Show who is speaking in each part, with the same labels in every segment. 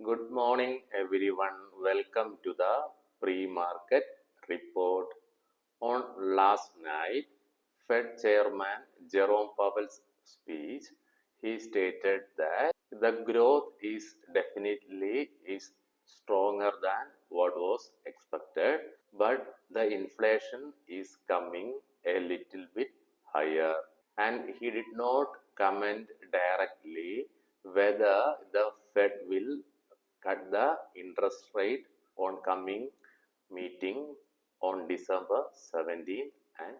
Speaker 1: Good morning, everyone. Welcome to the pre-market report. On last night, Fed Chairman Jerome Powell's speech, he stated that the growth is definitely is stronger than what was expected, but the inflation is coming a little bit higher. And he did not comment directly whether the Fed will cut the interest rate on coming meeting on December 17th and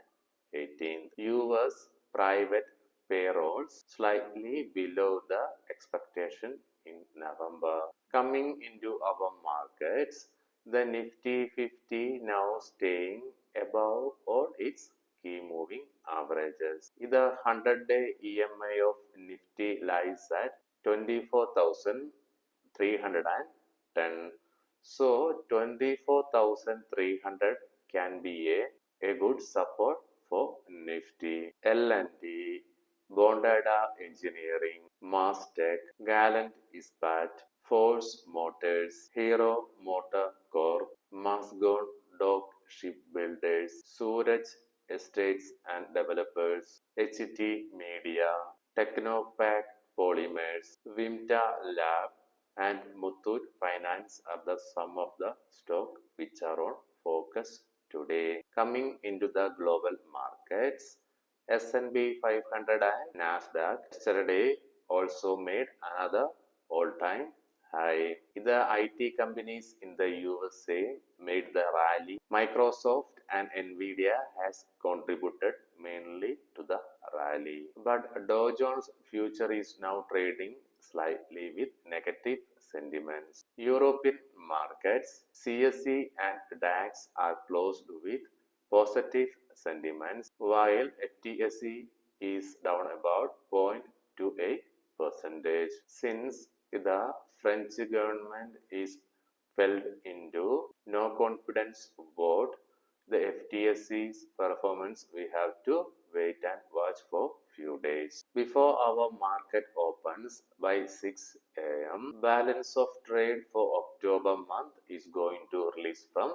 Speaker 1: 18th. US private payrolls slightly below the expectation in November. Coming into our markets, the Nifty 50 now staying above all its key moving averages. The 100-day EMI of Nifty lies at 24,310. So 24,300 can be a good support for Nifty. L&T, Bondada Engineering, Mastech, Gallant Ispat, Force Motors, Hero Motor Corp, Masgon Dock Shipbuilders, Suraj Estates and Developers, HT Media, Technopack Polymers, Vimta Lab, and Muthoot Finance are some of the stock which are on focus today. Coming into the global markets, S&P 500 and Nasdaq yesterday also made another all-time high. The IT companies in the USA made the rally. Microsoft and Nvidia has contributed mainly to the rally. But Dow Jones future is now trading slightly with negative sentiments. European markets, CSE and DAX are closed with positive sentiments, while FTSE is down about 0.28%. Since the French government is fell into no confidence vote, the FTSE's performance we have to wait and watch for few days. Before our market opens by 6 a.m., balance of trade for October month is going to release from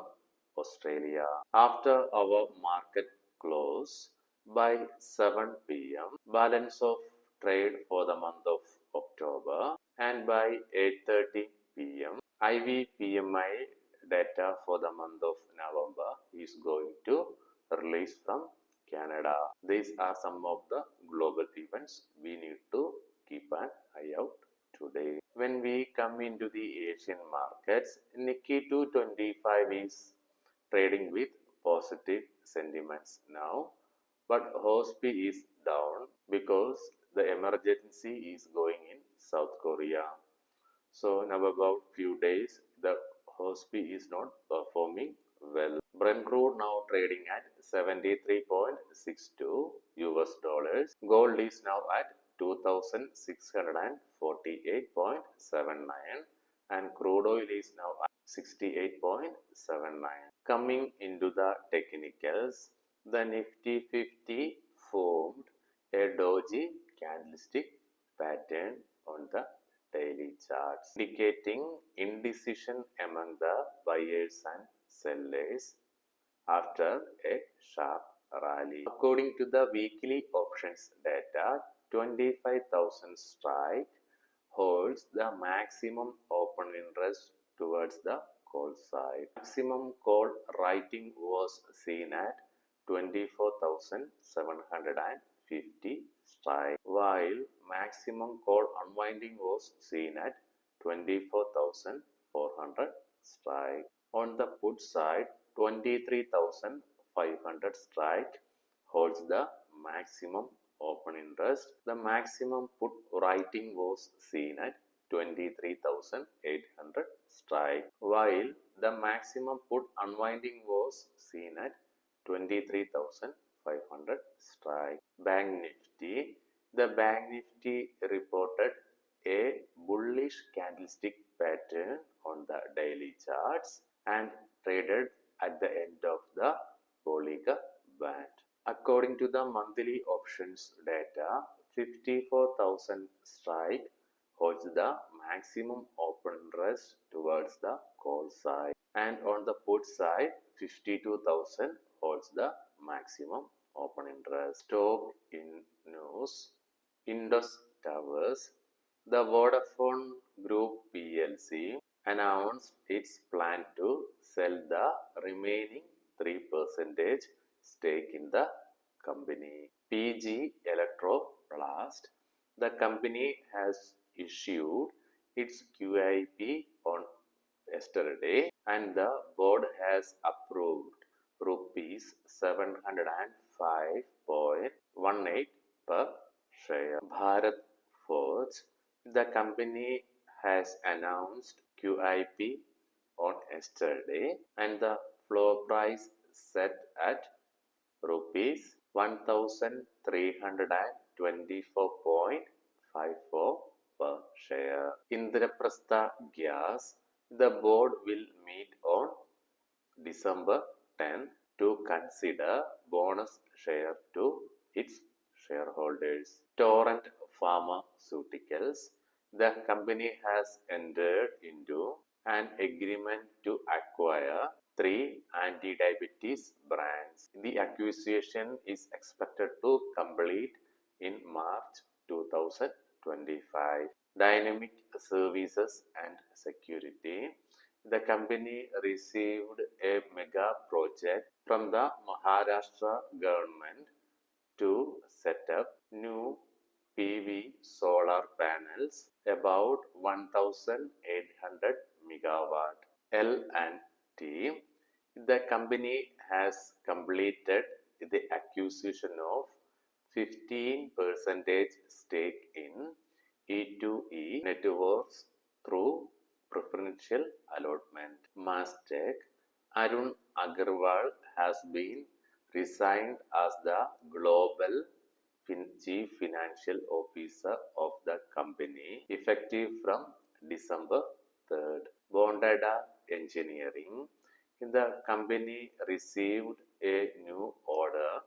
Speaker 1: Australia. After our market close by 7 p.m., balance of trade for the month of October, and by 8:30 p.m., IVPMI data for the month of November is going to release from Canada. These are some of the global events we need to keep an eye out today. When we come into the Asian markets, Nikkei 225 is trading with positive sentiments now, but HOSPI is down because the emergency is going in South Korea. So now about few days, the HOSPI is not performing well. Brent crude now trading at 73.62 US dollars. Gold is now at 2,648.79 and crude oil is now at 68.79. Coming into the technicals, the Nifty 50 formed a doji candlestick pattern on the daily charts, indicating indecision among the buyers and sellers after a sharp rally. According to the weekly options data, 25,000 strike holds the maximum open interest towards the call side. Maximum call writing was seen at 24,750 strike, while maximum call unwinding was seen at 24,400 strike. On the put side, 23,500 strike holds the maximum open interest. The maximum put writing was seen at 23,800 strike, while the maximum put unwinding was seen at 23,500 strike. Bank Nifty. The Bank Nifty reported a bullish candlestick pattern on the daily charts and traded at the end of the Bollinger Band. According to the monthly options data, 54,000 strike holds the maximum open interest towards the call side. And on the put side, 52,000 holds the maximum open interest. Stock in news, Indus Towers, the Vodafone Group PLC announced its plan to sell the remaining 3% stake in the company. PG Electroplast, the company has issued its QIP on yesterday and the board has approved rupees 705.18 per share. Bharat Forge, the company has announced QIP on yesterday and the floor price set at rupees 1324.54 per share. Indraprastha Gas, the board will meet on December 10 to consider bonus share to its shareholders. Torrent Pharmaceuticals, the company has entered into an agreement to acquire 3 anti-diabetes brands. The acquisition is expected to complete in March 2025. Dynamic Services and Security, the company received a mega project from the Maharashtra government to set up new PV solar panels about 1,800 megawatt. L&T, the company has completed the acquisition of 15% stake in E2E Networks through preferential allotment. Mastek, Arun Agarwal has been resigned as the global Chief Financial Officer of the company effective from December 3rd. Bondada Engineering, the company received a new order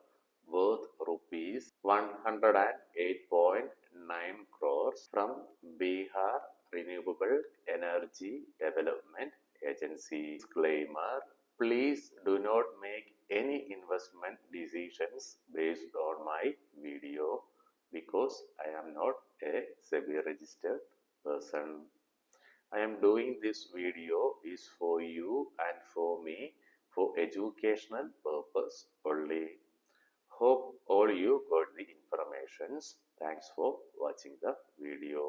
Speaker 1: worth rupees 108.9 crores from Bihar Renewable Energy Development Agency. Disclaimer, please do not make any investment decisions based on my video because I am not a SEBI registered person. I am doing this video is for you and for me for educational purpose only. Hope all you got the informations. Thanks for watching the video.